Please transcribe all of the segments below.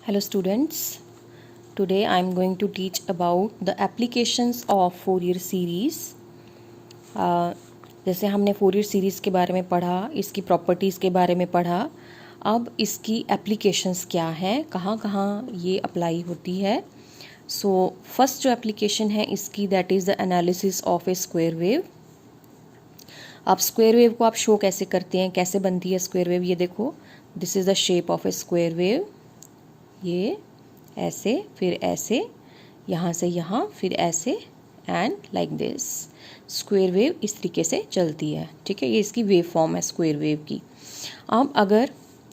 Hello students, today I am going to teach about the applications of Fourier series. जैसे हमने Fourier series के बारे में पढ़ा, इसकी प्रॉपर्टीज़ के बारे में पढ़ा, अब इसकी एप्लीकेशंस क्या हैं, कहाँ कहाँ ये अप्लाई होती है. सो फर्स्ट जो एप्लीकेशन है इसकी that is the analysis of a square wave. अब स्क्वायर वेव को आप शो कैसे करते हैं, कैसे बनती है स्क्वायर वेव, ये देखो. This is the shape of a square wave. ये ऐसे, फिर ऐसे, यहाँ से यहाँ, फिर ऐसे and like this. Square wave इस तरीके से चलती है. ठीक है, ये इसकी वेव फॉर्म है स्क्वायर वेव की. अब अगर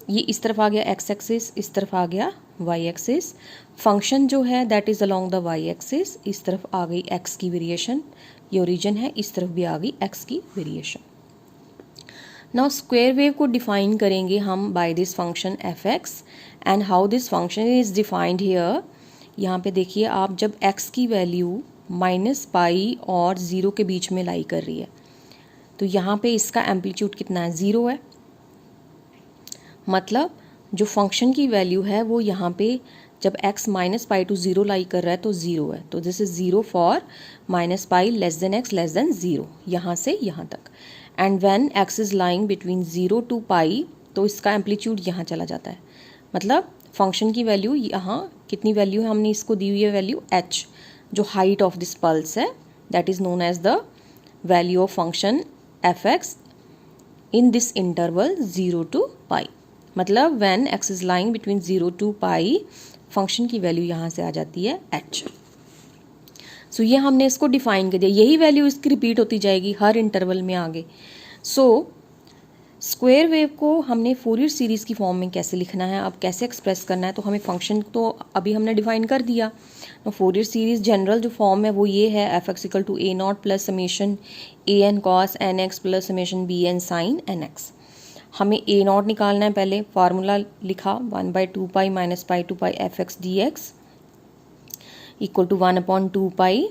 ये इस तरफ आ गया एक्स एक्सिस, इस तरफ आ गया वाई एक्सिस, फंक्शन जो है that is along the y axis, इस तरफ आ गई एक्स की वेरिएशन, ये ओरिजिन है, इस तरफ भी आ गई एक्स की वेरिएशन. नाउ स्क्वायर वेव को डिफाइन करेंगे हम by this function F x. And how this function is defined here. यहाँ पे देखिए आप, जब x की वैल्यू -पाई और 0 के बीच में लाई कर रही है तो यहाँ पे इसका एम्पलीट्यूड कितना है, 0 है. मतलब जो फंक्शन की वैल्यू है वो यहाँ पे जब x -पाई टू 0 लाई कर रहा है तो 0 है. तो this is 0 for -pi less than x less than 0, यहाँ से यहाँ तक. And when x is lying between 0 to pi तो इसका एम्पलीट्यूड यहाँ चला जाता है. मतलब फंक्शन की वैल्यू यहाँ कितनी वैल्यू है, हमने इसको दी हुई है वैल्यू h, जो हाइट ऑफ दिस पल्स है, that is known as the value of function F X in this interval 0 to pi. मतलब when x is lying between 0 to pi, function की वैल्यू यहाँ से आ जाती है h. सो ये हमने इसको डिफाइन कर दिया. यही वैल्यू इसकी रिपीट होती जाएगी हर इंटरवल में आगे. सो स्क्वायर वेव को हमने फोरियर सीरीज़ की फॉर्म में कैसे लिखना है, अब कैसे एक्सप्रेस करना है, तो हमें फंक्शन तो अभी हमने डिफाइन कर दिया. तो फोरियर सीरीज़ जनरल जो फॉर्म है वो ये है, f x equal to a naught plus summation a n cos N x plus summation b n sine N x. हमें ए नॉट निकालना है. पहले फार्मूला लिखा 1/2 pi minus pi to pi F x D x equal to 1/2 pi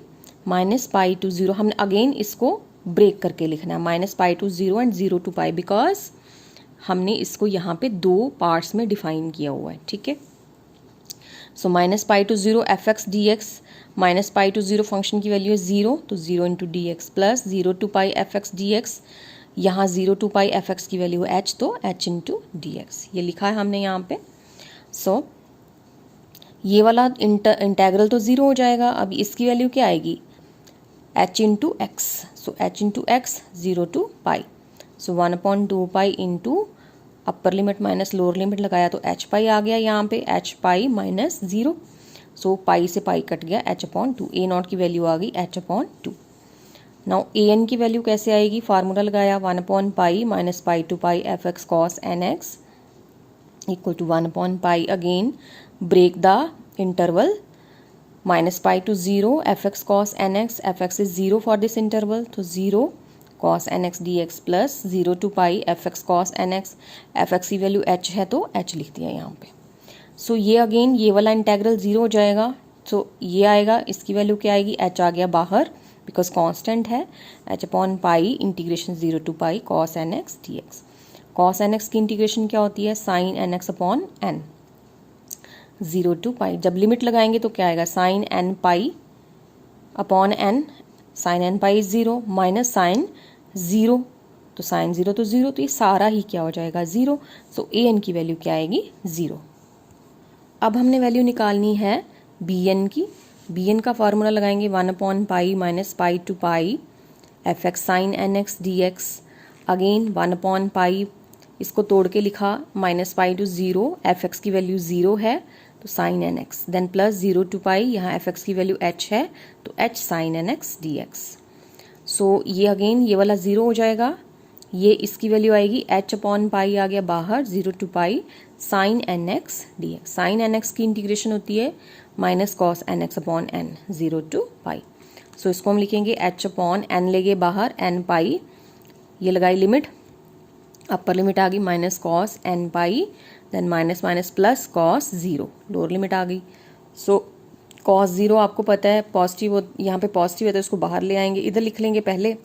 minus pi to 0. हमने again इसको break करके लिखना है, -pi to 0 and 0 to pi, because हमने इसको यहाँ पे दो पार्ट्स में डिफाइन किया हुआ है. ठीक है. So -pi to 0 F x D X, -pi to 0 function की वैल्यू है 0, तो 0 into D X, plus 0 to pi F x D X, यहाँ 0 टू पाई एफ एक्स की वैल्यू है h, तो h इंटू डी एक्स, ये लिखा है हमने यहाँ पे. सो ये वाला इंटेग्रल तो 0 हो जाएगा. अब इसकी वैल्यू क्या आएगी, h into x. So h into x 0 to pi, so 1/2 pi into upper limit minus lower limit लगाया तो h पाई आ गया यहाँ पे, h पाई माइनस 0. सो पाई से पाई कट गया, h/2. ए नॉट की वैल्यू आ गई h/2. नाउ ए एन की वैल्यू कैसे आएगी, फार्मूला लगाया 1/पाई minus pi to pi F X cos N X equal to 1/पाई. Again break the interval, -pi to 0 F X cos N X, F X is 0 for this interval, तो 0 cos N X D X plus 0 to pi F X cos N X. F X की value h है तो h लिख दिया यहाँ पे. सो ये again ये वाला इंटेग्रल 0 हो जाएगा. सो ये आएगा, इसकी वैल्यू क्या आएगी, h आ गया बाहर बिकॉज कांस्टेंट है, h/पाई integration 0 to pi cos N X D X. Cos N x की इंटीग्रेशन क्या होती है, sine N x upon N, 0 to pi. जब लिमिट लगाएंगे तो क्या आएगा, sine N pi upon N, sine N pi 0 minus sine 0, तो साइन 0 तो 0, तो ये सारा ही क्या हो जाएगा 0. सो ए एन की वैल्यू क्या आएगी, 0. अब हमने वैल्यु निकालनी है बी एन की. बी एन का फार्मूला लगाएंगे 1/पाई minus pi to pi F X sine N X D X. Again 1/पाई, इसको तोड़ के लिखा -पाई टू 0, एफ एक्स की वैल्यू 0 है तो sine N X, then plus 0 to pi, यहाँ एफ एक्स की वैल्यू h है तो h sine N X D X. So ये अगेन ये वाला 0 हो जाएगा. ये इसकी वैल्यू आएगी h/पाई आ गया बाहर, 0 to pi sine N X D X. Sine N x की इंटीग्रेशन होती है minus cos N x upon N, 0 to pi. So इसको हम लिखेंगे h/n ले गए बाहर, n पाई, ये लगाई लिमिट, अपर लिमिट आ गई minus cos N pi, then minus minus plus cos 0, lower limit आ गई. सो कॉस 0 आपको पता है पॉजिटिव, यहाँ पे पॉजिटिव है तो इसको बाहर ले आएंगे, इधर लिख लेंगे पहले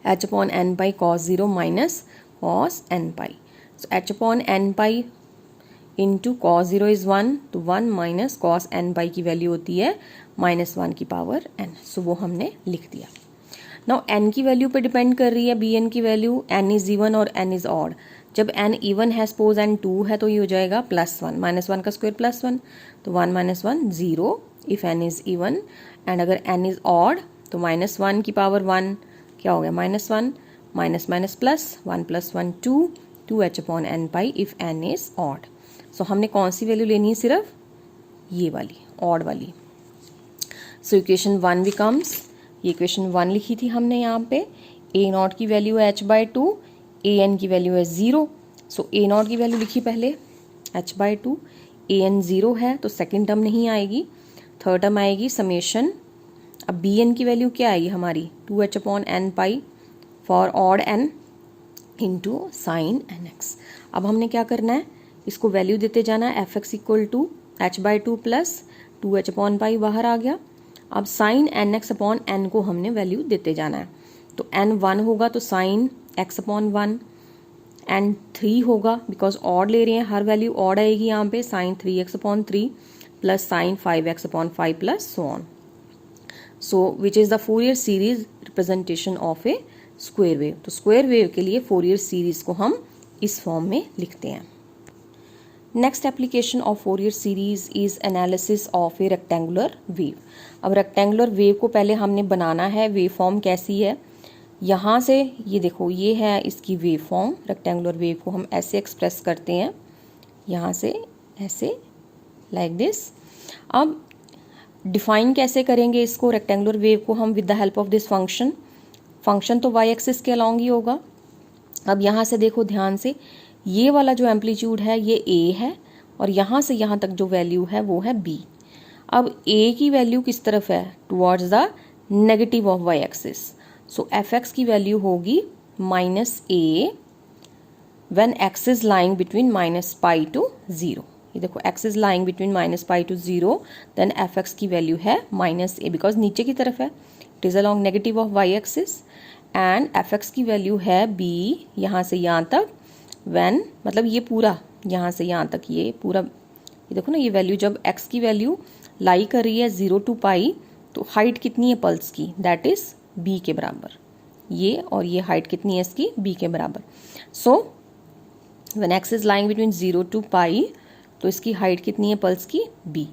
h/n pi cos 0 minus cos n pi. So h/n pi into cos 0 is 1, तो 1 माइनस कॉस n बाई की वैल्यू होती है -1 की पावर n। सो वो हमने लिख दिया। नाउ n की वैल्यू पे डिपेंड कर रही है bn की वैल्यू, n इज़ इवन और n इज़ ऑड। जब n इवन है, सपोज n 2 है, तो ये हो जाएगा +1, -1 का स्क्वायर +1, तो 1 - 1 0 if n is even. And अगर n इज़ ऑड तो -1 की पावर 1 क्या हो गया -1, minus minus plus 1 + 1 2, 2h/n pi if n is odd. So हमने कौन सी वैल्यू लेनी है, सिर्फ ये वाली ऑड वाली। सो इक्वेशन 1 बिकम्स, ये इक्वेशन 1 लिखी थी हमने यहाँ पे, a0 की वैल्यू है h/2, an की वैल्यू है 0। सो a0 की वैल्यू लिखी पहले h/2, an 0 है तो सेकेंड टर्म नहीं आएगी, थर्ड टर्म आएगी समेशन। अब bn की वैल्यू क्या आएगी हमारी 2h/n pi for odd n into sine nx। अब हमने क्या करना है, इसको वैल्यू देते जाना है, fx = h/2 प्लस 2h/पाई बाहर आ गया। अब साइन nx/n को हमने वैल्यू देते जाना है, तो n 1 होगा तो साइन x/1, n 3 होगा बिकॉज ऑड ले रहे हैं, हर वैल्यू ऑड आएगी यहाँ पे, sine 3x/3 plus sine 5x/5 plus so on. So which is the Fourier series representation of a square wave. तो स्क्वायर वेव के लिए फोरियर सीरीज को हम इस फॉर्म में लिखते हैं। Next application of Fourier series is analysis of a rectangular wave. अब रेक्टेंगुलर वेव को पहले हमने बनाना है, वेव फॉर्म कैसी है, यहाँ से ये देखो, ये है इसकी वेव फॉर्म। रेक्टेंगुलर वेव को हम ऐसे एक्सप्रेस करते हैं, यहाँ से ऐसे, लाइक दिस। अब डिफाइन कैसे करेंगे इसको, रेक्टेंगुलर वेव को हम with the help of this function. Function तो y एक्सिस के अलॉन्ग ही होगा। अब यहाँ से देखो ध्यान से, ये वाला जो एम्पलीट्यूड है ये a है और यहाँ से यहाँ तक जो वैल्यू है वो है b। अब a की वैल्यू किस तरफ है, towards the negative of y axis. So fx की वैल्यू होगी -a when x is lying between -π to 0। ये देखो x is lying between -π to 0, then fx की वैल्यू है -a बिकॉज नीचे की तरफ है, it is along negative of y axis. And fx की वैल्यू है b यहाँ से यहाँ तक, व्हेन मतलब ये पूरा यहाँ से यहाँ तक, ये पूरा, ये देखो ना, ये वैल्यू जब x की वैल्यू लाई कर रही है 0 to π, तो हाइट कितनी है पल्स की, दैट इज b के बराबर। ये और ये हाइट कितनी है इसकी, b के बराबर। So when x is lying between 0 to π, तो इसकी हाइट कितनी है पल्स की, b।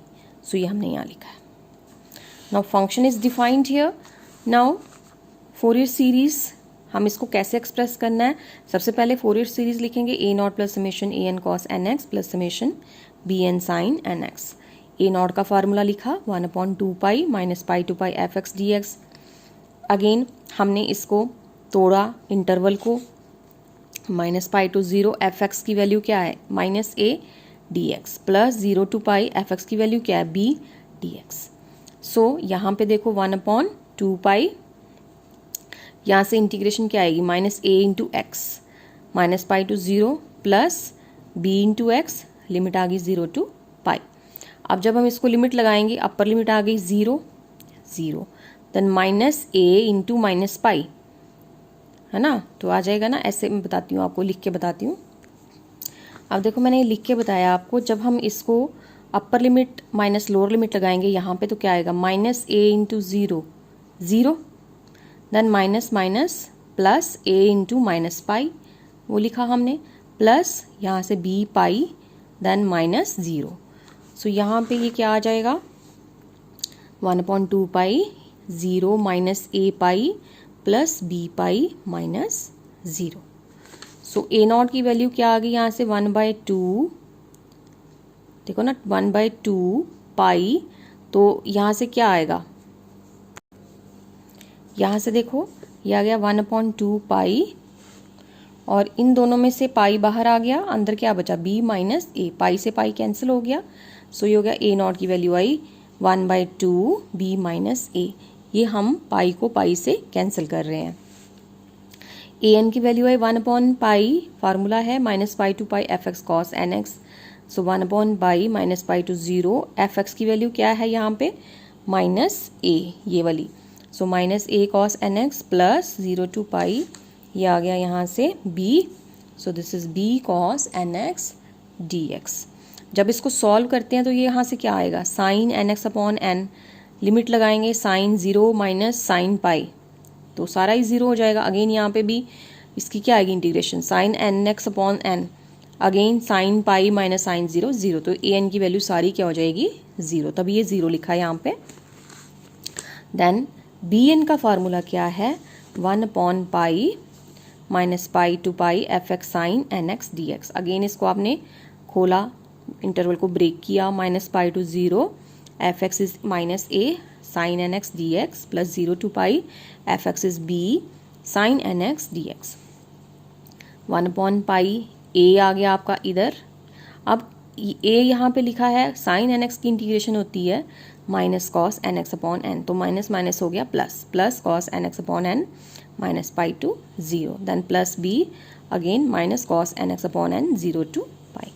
सो ये हमने यहाँ लिखा है। Now function is defined here. Now Fourier series हम इसको कैसे एक्सप्रेस करना है, सबसे पहले फोरियर सीरीज लिखेंगे a0 plus summation an cos nx plus summation bn sin nx। a0 का फार्मूला लिखा 1/2 pi minus pi to pi fx dx। Again हमने इसको तोड़ा इंटरवल को, -π to 0 fx की वैल्यू क्या है -a dx plus 0 to π fx की वैल्यू क्या है b dx। सो यहाँ पे देखो 1/2 पाई, यहाँ से इंटीग्रेशन क्या आएगी -a × x, -π to 0 plus b × x, limit आ गई 0 to π। अब जब हम इसको लिमिट लगाएंगे, अपर लिमिट आ गई 0 0, देन -a × -π, है ना, तो आ जाएगा ना। ऐसे मैं बताती हूँ आपको, लिख के बताती हूँ। अब देखो मैंने लिख के बताया आपको, जब हम इसको अपर लिमिट माइनस लोअर लिमिट लगाएंगे यहाँ पे, तो क्या आएगा -a × 0 0, then minus minus plus a × -π, वो लिखा हमने, प्लस यहाँ से b π, देन -0। सो यहाँ पे ये क्या आ जाएगा 1/2 pi 0 -a π plus b π -0। So a0 की वैल्यू क्या आ गई यहाँ से 1/2, देखो ना 1/2 पाई, तो यहाँ से क्या आएगा, यहाँ से देखो ये आ गया 1/2 पाई, और इन दोनों में से पाई बाहर आ गया, अंदर क्या बचा b -a, पाई से पाई कैंसिल हो गया। सो ये हो गया a0 की वैल्यू आई 1/2 b -a। ये हम पाई को पाई से कैंसिल कर रहे हैं। an की वैल्यू आई 1/π, फार्मूला है -π to π fx cos nx। So 1/π -π to 0, fx की वैल्यू क्या है यहाँ पे -a, ये वाली। So -a cos nx plus 0 to π, ये आ गया यहाँ से b। So this is b cos nx dx। जब इसको सॉल्व करते हैं तो ये यहाँ से क्या आएगा, sine N x upon n, limit लगाएंगे साइन 0 माइनस साइन पाई, तो सारा ही 0 हो जाएगा। अगेन यहाँ पे भी इसकी क्या आएगी integration, sine N x upon n, again sine pi minus sine 0 0, तो ए एन की वैल्यू सारी क्या हो जाएगी 0, तभी ये 0 लिखा है यहाँ पे। देन बी एन का फार्मूला क्या है, 1 upon pi minus pi to pi F X sine N X D X. Again इसको आपने खोला, इंटरवल को ब्रेक किया, minus pi to 0 F X is minus A sine N X D X plus 0 to pi F X is B sine N X D X. 1 upon pi A आ गया आपका इधर। अब ए यहाँ पे लिखा है, साइन एन एक्स की इंटीग्रेशन होती है minus cos N x upon N, तो माइनस माइनस हो गया plus, plus cos N x upon N minus pi to 0, then plus B again minus cos N x upon N 0 to pi.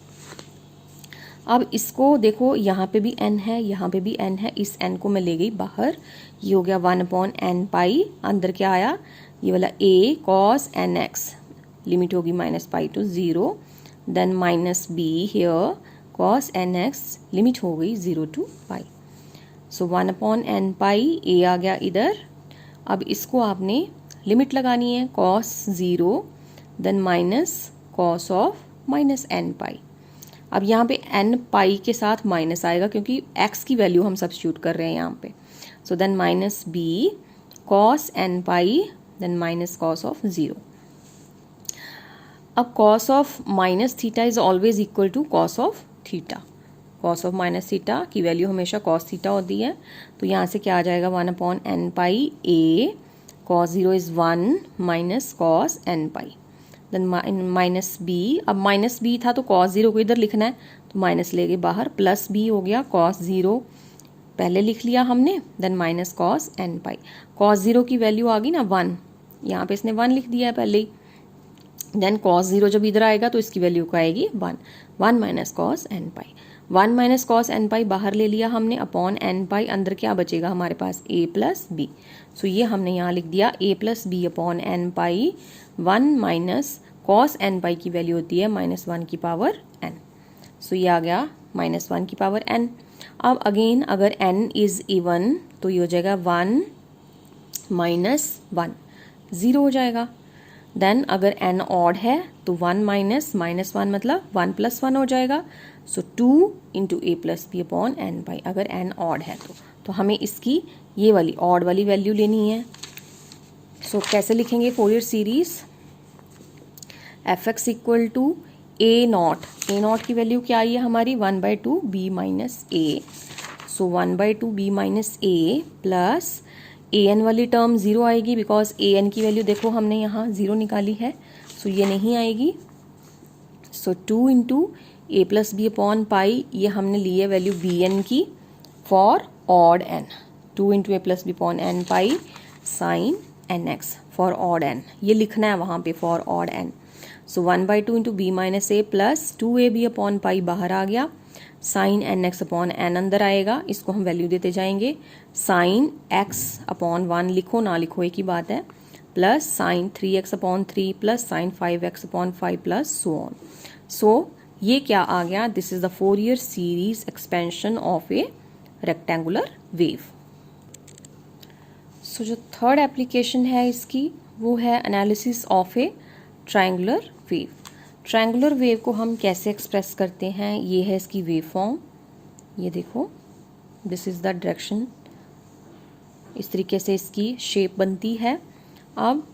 अब इसको देखो, यहाँ पे भी n है, यहाँ पे भी n है, इस n को मैं ले गई बाहर, ये हो गया 1 अपॉन एन पाई, अंदर क्या आया ये वाला a cos N x, limit होगी minus pi to 0, then minus B here cos N x, limit हो गई 0 to pi. So 1 upon N pi a आ गया इधर। अब इसको आपने लिमिट लगानी है cos 0 then minus cos of minus N pi. अब यहाँ पे एन पाई के साथ माइनस आएगा क्योंकि x की वैल्यू हम सब्स्टिट्यूट कर रहे हैं यहाँ पे। So then minus b cos N pi then minus cos of 0। अब cos of minus theta is always equal to cos of theta, cos of minus theta की वैल्यू हमेशा कॉस थीटा होती है, तो यहाँ से क्या आ जाएगा 1 upon N pi a cos 0 is 1 minus cos N pi, then minus b. अब माइनस बी था तो कॉस 0 को इधर लिखना है, तो माइनस ले गए बाहर, प्लस बी हो गया कॉस 0 पहले लिख लिया हमने, देन माइनस कॉस एन पाई। कॉस 0 की वैल्यू आ गई ना 1, यहाँ पे इसने 1 लिख दिया है पहले ही, देन कॉस 0 जब इधर आएगा तो इसकी वैल्यू क्या आएगी 1, 1 minus cos N pi. 1 minus cos N पाई बाहर ले लिया हमने, अपॉन एन पाई, अंदर क्या बचेगा हमारे पास a प्लस बी। सो ये हमने यहाँ लिख दिया a plus B upon N pi, 1 minus cos N pi की वैल्यू होती है माइनस 1 की पावर n। सो ये आ गया माइनस 1 की पावर n। अब अगेन अगर n इज इवन तो ये हो जाएगा 1 माइनस 1, 0 हो जाएगा। देन अगर n ऑड है तो 1 माइनस माइनस 1 मतलब 1 प्लस 1 हो जाएगा। सो 2 into a plus B upon N पाई, अगर n ऑड है तो हमें इसकी ये वाली ऑड वाली वैल्यू लेनी है। सो कैसे लिखेंगे Fourier series, f x equal to a naught की वैल्यू क्या आई है हमारी 1/2 b minus a. So 1/2 b minus a plus a n वाली टर्म 0 आएगी बिकॉज ए एन की वैल्यू देखो हमने यहाँ 0 निकाली है, सो ये नहीं आएगी। So 2 into a plus B upon pi, ये हमने ली है वैल्यू बी एन की for odd n, 2 into a plus B upon N pi sine N x for odd n, ये लिखना है वहाँ पे for odd n. So 1/2 into b minus a plus 2ab upon pi बाहर आ गया, sine N x upon n अंदर आएगा, इसको हम वैल्यू देते जाएंगे, साइन एक्स अपॉन 1 लिखो ना लिखो एक ही बात है, plus sine 3x upon 3 plus sine 5x upon 5 plus so on. So ये क्या आ गया, this is the Fourier series expansion of a rectangular wave. So जो थर्ड एप्लीकेशन है इसकी वो है analysis of a triangular wave. Triangular wave को हम कैसे एक्सप्रेस करते हैं, ये है इसकी वेव फॉर्म, ये देखो दिस इज द डायरेक्शन, इस तरीके से इसकी शेप बनती है। अब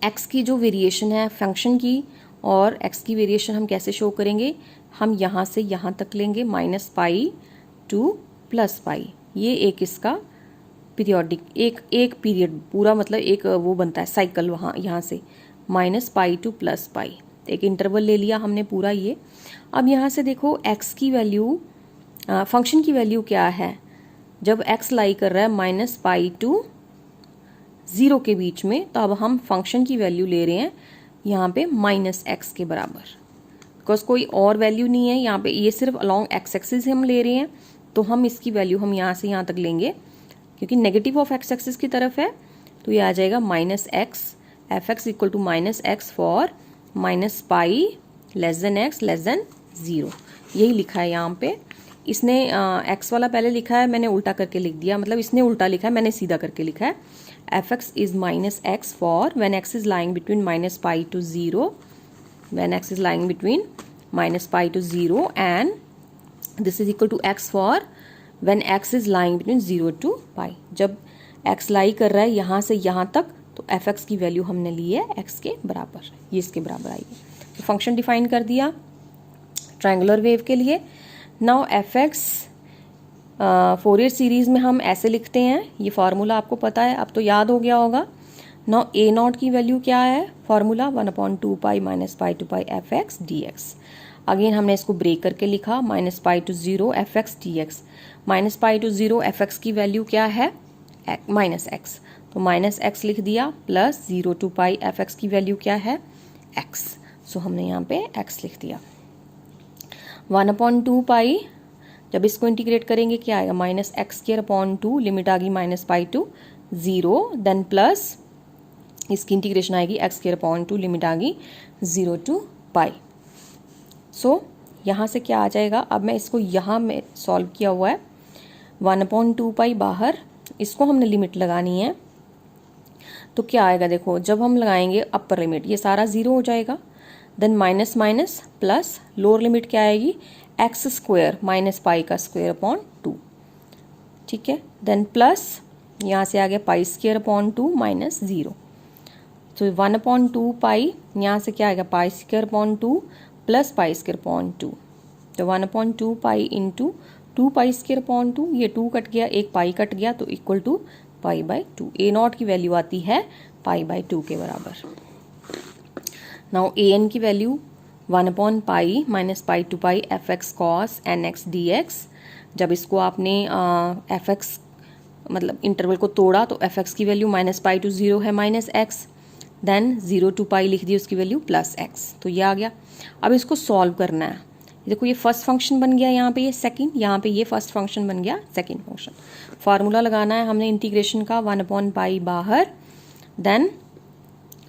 x की जो वेरिएशन है फंक्शन की, और x की वेरिएशन हम कैसे शो करेंगे, हम यहाँ से यहाँ तक लेंगे minus pi two plus pi, ये एक इसका पीरियोडिक एक पीरियड पूरा मतलब एक वो बनता है साइकिल, वहाँ यहाँ से minus pi two plus pi, एक इंटरवल ले लिया हमने पूरा ये। अब यहाँ से देखो x की वैल्यू, फंक्शन की वैल्यू क्या है, जब x लाई कर रहा है माइनस पाई टू 0 के बीच में, तो अब हम फंक्शन की वैल्यू ले रहे हैं यहाँ पे माइनस x के बराबर, बिकॉज कोई और वैल्यू नहीं है यहाँ पे, ये सिर्फ अलॉन्ग x एक्सिस हम ले रहे हैं, तो हम इसकी वैल्यू हम यहाँ से यहाँ तक लेंगे, क्योंकि नेगेटिव ऑफ x एक्सिस की तरफ है, तो ये आ जाएगा minus x, f x equal to minus x for minus pi less than x less than 0। यही लिखा है यहाँ पे। इसने x वाला पहले लिखा है, मैंने उल्टा करके लिख दिया, मतलब इसने उल्टा लिखा है, मैंने सीधा करके लिखा है। f(x) is minus x for when x is lying between minus pi to 0, when x is lying between minus pi to 0 and this is equal to x for when x is lying between 0 to pi. जब x लाई कर रहा है यहाँ से यहाँ तक तो f(x) की वैल्यू हमने ली है x के बराबर, ये इसके बराबर आई है। तो फंक्शन डिफाइन कर दिया ट्रायंगुलर वेव के लिए। नाउ f(x) फोरियर सीरीज में हम ऐसे लिखते हैं, ये फार्मूला आपको पता है, अब तो याद हो गया होगा। नाउ a0 की वैल्यू क्या है, formula 1/2 pi minus pi to pi f(x) dx। Again हमने इसको ब्रेक करके लिखा, minus pi to 0 f(x) dx। Minus pi to 0 f(x) की वैल्यू क्या है, माइनस एक्स, तो माइनस एक्स लिख दिया, प्लस 0 टू पाई f(x) की वैल्यू क्या है, x। सो हमने यहाँ पे x लिख दिया। 1/2 पाई, जब इसको इंटीग्रेट करेंगे क्या आएगा, minus X square upon 2, limit आ गई minus pi to 0, then plus इसकी इंटीग्रेशन आएगी एक्स स्क्वायर अपॉन 2, लिमिट आ गई 0 टू पाई। सो यहाँ से क्या आ जाएगा, अब मैं इसको यहाँ में सॉल्व किया हुआ है, 1/2 पाई बाहर, इसको हमने लिमिट लगानी है, तो क्या आएगा देखो, जब हम लगाएंगे अपर लिमिट ये सारा 0 हो जाएगा, then minus minus plus, lower limit क्या आएगी, एक्स स्क्वायर माइनस पाई का स्क्वायर अपॉन 2, ठीक है, देन प्लस यहाँ से आ गया पाई स्क्वायर अपॉन 2 माइनस 0, तो 1/2 पाई, यहाँ से क्या आएगा pi square upon 2 plus pi square upon 2, तो 1/2 pi into 2 pi square upon 2, ये 2 कट गया, एक पाई कट गया, तो equal to pi by 2। a0 की वैल्यू आती है पाई बाई 2 के बराबर। नाउ an की value 1 pi minus pi to pi f(x) cos nx dx। जब इसको आपने f(x) मतलब इंटरवल को तोड़ा तो f(x) की वैल्यू माइनस पाई टू 0 है माइनस एक्स, देन 0 टू पाई लिख दी, उसकी वैल्यू प्लस एक्स, तो ये आ गया। अब इसको सॉल्व करना है, देखो ये फर्स्ट फंक्शन बन गया, यहाँ पे ये सेकंड, यहाँ पे ये फर्स्ट फंक्शन बन गया सेकंड फंक्शन। फार्मूला लगाना है हमने इंटीग्रेशन का, 1 पाई बाहर, then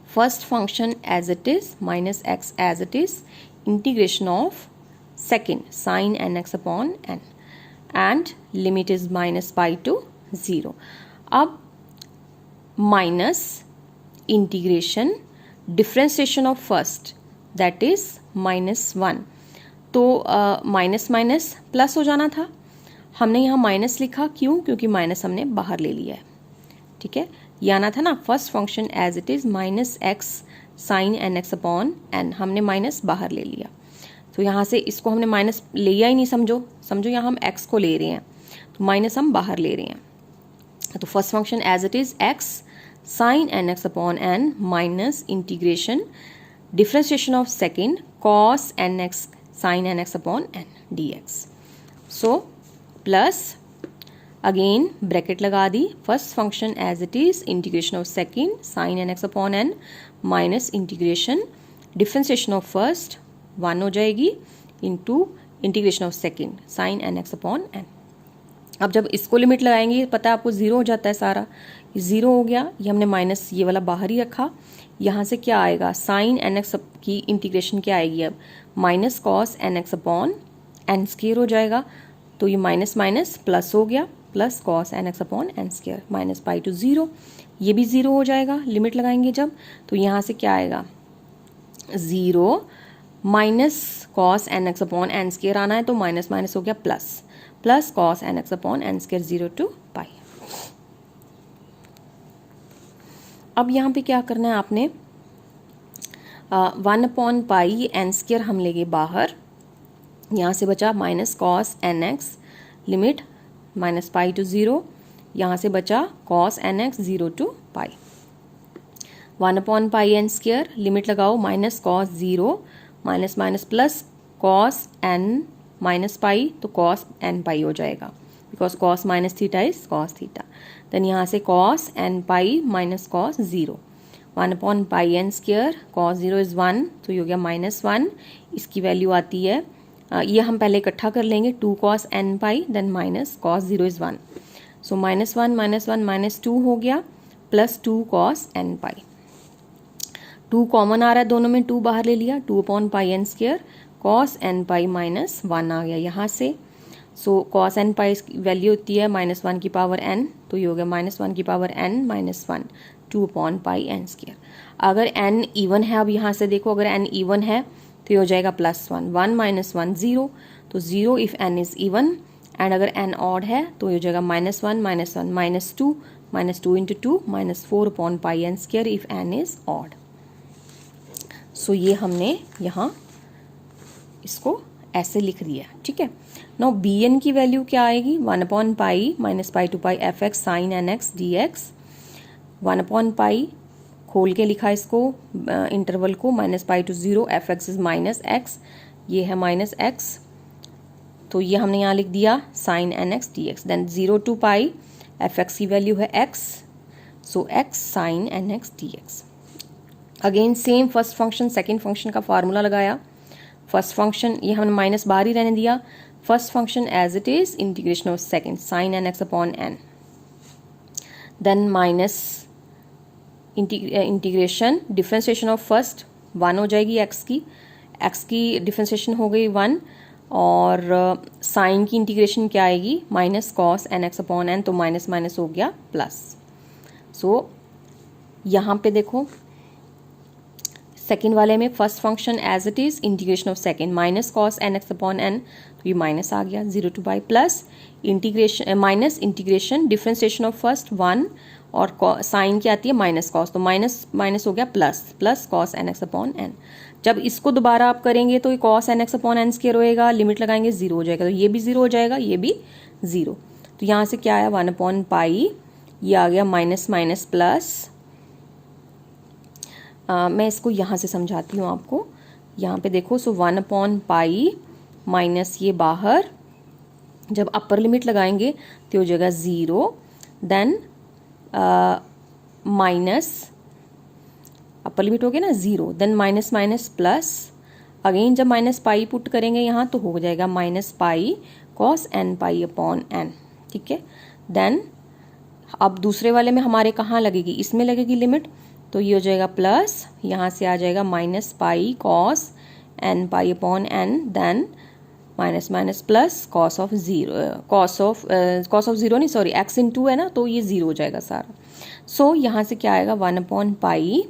first function as it is minus x as it is, integration of second sine N x upon n, and limit is minus pi to 0। अब minus integration differentiation of first, that is -1, तो minus minus plus हो जाना था, हमने यहाँ minus लिखा, क्यों, क्योंकि माइनस हमने बाहर ले लिया है, ठीक है, ये आना था ना, first function as it is minus x sine N x upon n, हमने माइनस बाहर ले लिया, तो यहाँ से इसको हमने माइनस लिया ही नहीं, समझो यहाँ हम एक्स को ले रहे हैं, तो माइनस हम बाहर ले रहे हैं, तो first function as it is X sine N x upon N minus integration differentiation of second cos N X sine N x upon N D X. So plus again bracket लगा दी, first function as it is integration of second sine N x upon N minus integration differentiation of first 1 हो जाएगी into integration of second sine N x upon N. अब जब इसको limit लगाएंगे, पता है आपको 0 हो जाता है सारा, 0 हो गया, ये हमने माइनस ये वाला बाहर ही रखा, यहाँ से क्या आएगा, साइन एन एक्स की इंटीग्रेशन क्या आएगी, अब minus cos N x upon N square हो जाएगा, तो ये माइनस माइनस प्लस हो गया, plus cos N x upon N square minus pi to 0, ये भी 0 हो जाएगा, लिमिट लगाएंगे जब, तो यहाँ से क्या आएगा 0 minus cos N x upon N square आना है, तो माइनस माइनस हो गया plus, plus cos N x upon N square 0 to pi. अब यहाँ पे क्या करना है आपने, 1 पाई एन स्क्वायर हम लेंगे बाहर, यहाँ से बचा minus cos N x, limit minus pi to 0, यहाँ से बचा cos N x 0 to pi, 1 pi n square, limit लगाओ minus cos 0 minus minus plus cos n minus pi, तो कॉस एन पाई हो जाएगा, because cos minus theta is cos theta, then यहाँ से cos N pi minus cos 0, 1 pi n square, cos 0 is 1, तो ये हो गया -1, इसकी वैल्यू आती है, ये हम पहले इकट्ठा कर लेंगे, 2 cos N pi, then minus cos 0 is 1, so -1 -2 हो गया, plus 2 cos N pi, 2 common आ रहा है दोनों में, 2 बाहर ले लिया, 2 pi n square cos N pi minus 1 आ गया यहाँ से। सो कॉस एन पाई की वैल्यू होती है -1 की पावर n, तो ये हो गया -1 की पावर n माइनस 1 2/πn²। अगर n इवन है, अब यहाँ से देखो अगर n इवन है तो ये हो जाएगा +1, 1 माइनस 1 0, तो 0 if n is even, and अगर n ऑड है तो ये हो जाएगा -1 minus 1 -2 into 2 -4/πn² if n is odd. So ये हमने यहाँ इसको ऐसे लिख दिया, ठीक है। नाउ bn की वैल्यू क्या आएगी, 1/π -π to π fx sin nx dx, 1/π खोल के लिखा इसको इंटरवल को, -π to 0 fx इज -x, ये है -x, तो ये हमने यहाँ लिख दिया sin nx dx। Then 0 to π fx की वैल्यू है x, so x sin nx dx। Again same first function second function का फार्मूला लगाया। फर्स्ट फंक्शन ये हमने माइनस बाहर ही रहने दिया, first function as it is integration of second sin nx upon n, then minus integration differentiation of first 1 हो जाएगी x की डिफ्रेंसिएशन हो गई 1, और साइन की इंटीग्रेशन क्या आएगी minus cos nx upon n, तो माइनस माइनस हो गया प्लस। सो यहाँ पे देखो सेकेंड वाले में first function as it is integration of second minus cos nx upon n, तो ये माइनस आ गया 0 to π plus integration minus integration differentiation of first 1, और साइन क्या आती है माइनस कॉस, तो माइनस माइनस हो गया plus cos nx upon n। जब इसको दोबारा आप करेंगे तो ये कॉस nx अपॉन n² होएगा, लिमिट लगाएंगे 0 हो जाएगा, तो ये भी 0 हो जाएगा, ये भी 0। तो यहाँ से क्या आया 1/π, ये आ गया माइनस माइनस प्लस। मैं इसको यहाँ से समझाती हूँ आपको, यहाँ पे देखो, सो 1/π माइनस ये बाहर, जब अपर लिमिट लगाएंगे तो हो जाएगा 0, देन माइनस अपर लिमिट हो गया ना 0, then minus minus plus, again जब -π पुट करेंगे यहाँ तो हो जाएगा -π cos nπ अपॉन n, ठीक है। देन अब दूसरे वाले में हमारे कहाँ लगेगी, इसमें लगेगी लिमिट, तो ये हो जाएगा प्लस, यहाँ से आ जाएगा -π cos nπ upon n, then minus minus plus cos of 0 नहीं सॉरी x इन 2 है ना, तो ये 0 हो जाएगा सारा। सो यहाँ से क्या आएगा 1/π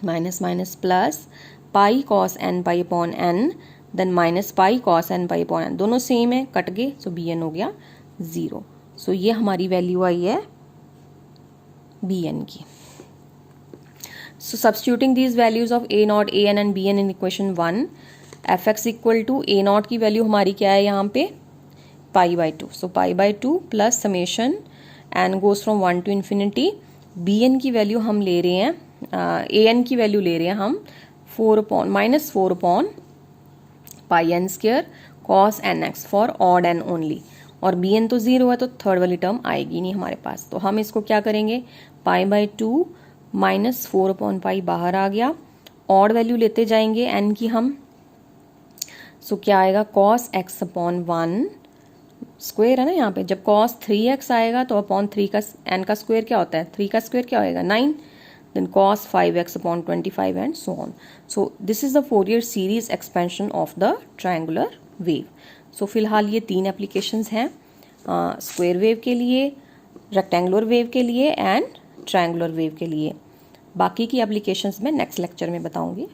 minus minus plus pi cos nπ upon n, then -π cos nπ upon n, दोनों सेम है, कट गए, सो bn हो गया 0। सो ये हमारी वैल्यू आई है bn की। सो substituting these values of a0, an and bn in equation 1, fx equal to a0 की वैल्यू हमारी क्या है यहाँ पे π/2, सो π/2 plus summation n goes from 1 to infinity. bn की वैल्यू हम ले रहे हैं, an की वैल्यू ले रहे हैं हम -4/πn² cos nx for odd n only, और bn तो 0 है तो थर्ड वाली टर्म आएगी नहीं हमारे पास, तो हम इसको क्या करेंगे π/2 -4/π बाहर आ गया, ऑड वैल्यू लेते जाएंगे n की हम, सो क्या आएगा cos x अपॉन 1 स्क्वेयर है ना यहाँ पे, जब cos 3x आएगा तो अपॉन 3 का n का स्क्वेयर क्या होता है, 3 का स्क्वेयर क्या होएगा 9, then cos 5x upon 25 and so on. So this is the Fourier series expansion of the triangular wave. So फिलहाल ये 3 एप्लीकेशंस हैं, स्क्वायर वेव के लिए, रेक्टेंगुलर वेव के लिए एंड ट्रायंगुलर वेव के लिए। बाकी की एप्लीकेशंस मैं नेक्स्ट लेक्चर में बताऊंगी।